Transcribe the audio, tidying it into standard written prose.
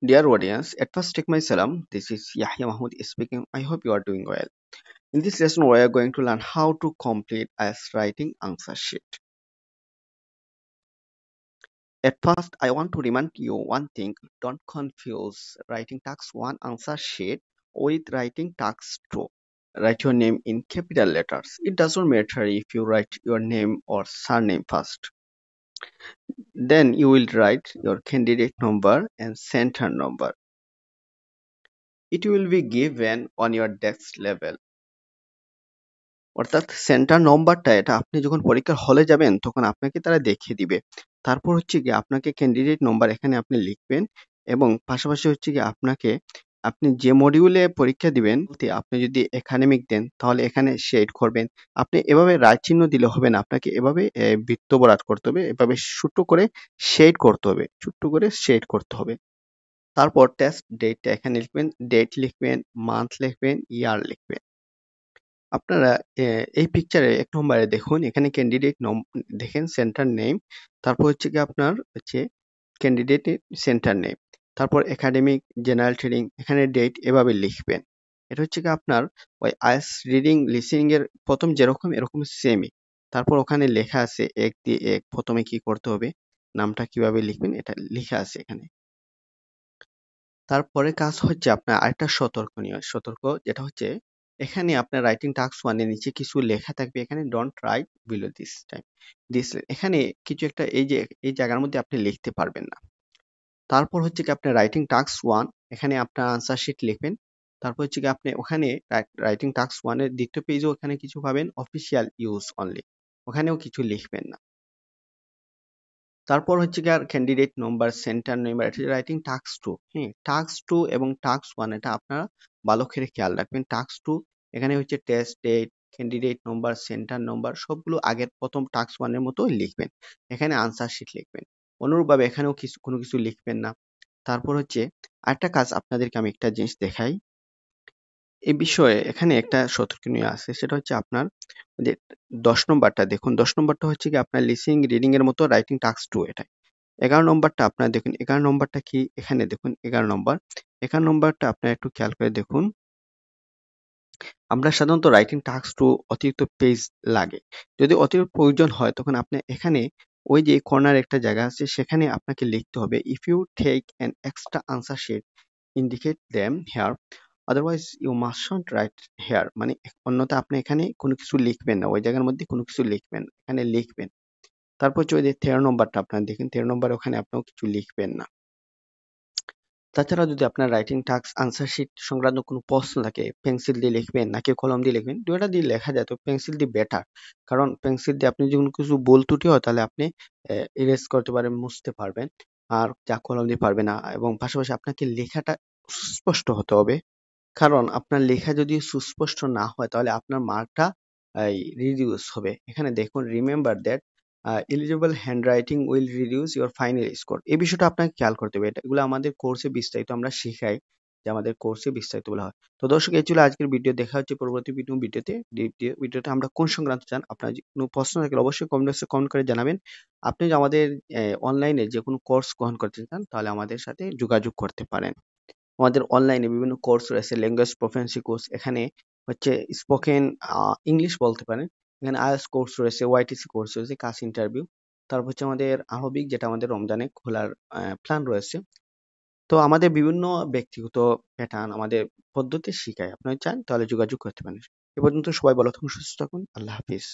Dear audience, at first take my salam. This is Yahya Mahmood speaking. I hope you are doing well. In this lesson, we are going to learn how to complete as writing answer sheet. At first, I want to remind you one thing. Don't confuse writing task 1 answer sheet with writing task 2. Write your name in capital letters. It doesn't matter if you write your name or surname first. Then you will write your candidate number and center number. It will be given on your desk level. অর্থাৎ centre নম্বরটা এটা আপনি যখন পরীক্ষার হলে যাবেন তখন আপনাকে তারা দেখিয়ে দিবে। তারপর হচ্ছে গিয়ে আপনাকে ক্যান্ডিডেট নম্বর এখানে আপনি লিখবেন এবং পাশাপাশি হচ্ছে গিয়ে আপনি যে মডিউলে পরীক্ষা দিবেন আপনি যদি একাডেমিক দেন তাহলে এখানে শেড করবেন। আপনি এভাবে রাইট চিহ্ন দিলে হবে না, আপনাকে এভাবে বৃত্ত বরাদ করতে হবে, এভাবে ছোট্ট করে শেড করতে হবে, ছোট্ট করে শেড করতে হবে। তারপর টেস্ট ডেটটা এখানে লিখবেন, ডেট লিখবেন, মান্থ লিখবেন, ইয়ার লিখবেন। আপনারা এই পিকচারে ১ নম্বরে দেখুন, এখানে ক্যান্ডিডেট দেখেন সেন্টার নেম, তারপর হচ্ছে গিয়ে আপনার হচ্ছে ক্যান্ডিডেট সেন্টার নেম, তারপর একাডেমিক, জেনারেল ট্রেনিং, এখানে ডেট এভাবে লিখবেন। এটা হচ্ছে গিয়ে আপনার ওই আইএলটিএস রিডিং লিসেনিং এর প্রথম যেরকম এরকম সেমই। তারপর ওখানে লেখা আছে ১ দিয়ে ১ প্রথমে কি করতে হবে, নামটা কিভাবে লিখবেন এটা লিখা আছে এখানে। তারপরে কাজ হচ্ছে আপনার আরেকটা সতর্ক যেটা হচ্ছে এখানে আপনার রাইটিং টাস্ক 1 এর নিচে কিছু লেখা থাকবে, এখানে don't write below this time. এখানে কিছু একটা এই জায়গার মধ্যে আপনি লিখতে পারবেন না। তারপর হচ্ছে কি আপনার রাইটিং টাস্ক 1 এখানে আপনার আনসার শিট লিখবেন। তারপর হচ্ছে কি আপনি ওখানে রাইটিং টাস্ক 1 এর দ্বিতীয় পেজেও ওখানে কিছু পাবেন অফিসিয়াল ইউজ অনলি। ওখানেও কিছু লিখবেন না। তারপর হচ্ছে গিয়ে ক্যান্ডিডেট নম্বর, সেন্টার নাম্বার, এটা রাইটিং টাস্ক 2। হ্যাঁ, টাস্ক 2 এবং টাস্ক 1 এটা আপনারা ভালো করে খেয়াল রাখবেন। টাস্ক 2 এখানে হচ্ছে টেস্ট ডেট, ক্যান্ডিডেট নম্বর, সেন্টার নম্বর সবগুলো আগের প্রথম টাস্ক 1 এর মতোই লিখবেন। এখানে আনসার শিট লিখবেন। অনুরূপভাবে এখানেও কোনো কিছু লিখবেন না। তারপর হচ্ছে আরেকটা কাজ আপনাদেরকে আমি একটা জিনিস দেখাই। এই বিষয়ে এখানে একটা সতর্কনীয় আছে, সেটা হচ্ছে আপনার যে ১০ নম্বরটা দেখুন, ১০ নম্বরটা হচ্ছে গিয়ে আপনার লিসেনিং রিডিং এর মতো রাইটিং টাস্ক 2 এটা। ১১ নম্বরটা আপনারা দেখুন, ১১ নম্বরটা কি এখানে দেখুন ১১ নম্বর। ১১ নম্বরটা আপনারা একটু খেয়াল করে দেখুন। আমরা সাধারণত রাইটিং টাস্ক 2 অতিরিক্ত পেজ লাগে। যদি অতিরিক্ত প্রয়োজন হয় তখন আপনি এখানে ওই যে কর্নারে একটা জায়গা আছে সেখানে আপনাকে লিখতে হবে if you take an extra answer sheet indicate them here, otherwise you mustn't write here. মানে অন্যথা আপনি এখানে কোনো কিছু লিখবেন না, ওই জায়গার মধ্যে কোনো কিছু লিখবেন না, এখানে লিখবেন। তারপর হচ্ছে ওই যে ১৩ নম্বরটা আপনারা দেখেন, ১৩ নম্বরে ওখানে আপনিও কিছু লিখবেন না। তাছাড়া যদি আপনার রাইটিং টাস্ক আনসার শিট সংক্রান্ত কোনো প্রশ্ন থাকে, পেন্সিল দিয়ে লিখবেন নাকি কলম দিয়ে লিখবেন, দুইটা দিয়ে লেখা যায়, তো পেন্সিল দিয়ে বেটার। কারণ পেন্সিল দিয়ে আপনি যদি কোনো কিছু ভুল ত্রুটি হয় তাহলে আপনি ইরেজ করতে পারবেন, মুছতে পারবেন। আর যা কলম দিয়ে পারবেন না। এবং পাশাপাশি আপনাকে লেখাটা সুস্পষ্ট হতে হবে। কারণ আপনার লেখা যদি সুস্পষ্ট না হয় তাহলে আপনার মার্কটা রিডিউস হবে। এখানে দেখুন remember that eligible handwriting will reduce your final score. এই বিষয়টা আপনাকে খেয়াল করতে হবে। এগুলো আমাদের কোর্সে বিস্তারিত আমরা শিখাই, যে আমাদের কোর্সে বিস্তারিত বলা হয়। তো দর্শক, এই ছিল আজকের ভিডিও। দেখা হচ্ছে পরবর্তী ভিডিওতে আমরা কোন সংক্রান্ত চান। আপনার যে কোনো প্রশ্ন থাকলে অবশ্যই কমেন্ট বক্সে কমেন্ট করে জানাবেন। আপনি যদি আমাদের অনলাইনে যে কোনো কোর্স গ্রহণ করতে চান তাহলে আমাদের সাথে যোগাযোগ করতে পারেন। আমাদের অনলাইনে বিভিন্ন কোর্স রয়েছে, ল্যাঙ্গুয়েজ প্রফিসিয়েন্সি কোর্স, এখানে হচ্ছে স্পোকেন ইংলিশ বলতে পারেন। এখানে আইএলটিএস কোর্স রয়েছে, ওয়াইটিসি কোর্স রয়েছে, কাস ইন্টারভিউ। তারপর হচ্ছে আমাদের আরবিক, যেটা আমাদের রমজানে খোলার প্ল্যান রয়েছে। তো আমাদের বিভিন্ন ব্যক্তিগত প্যাটার্ন, আমাদের পদ্ধতি শিখায়। আপনারা চান তাহলে যোগাযোগ করতে পারেন। এ পর্যন্ত সবাই ভালো থাকুন, সুস্থ থাকুন। আল্লাহ হাফিজ।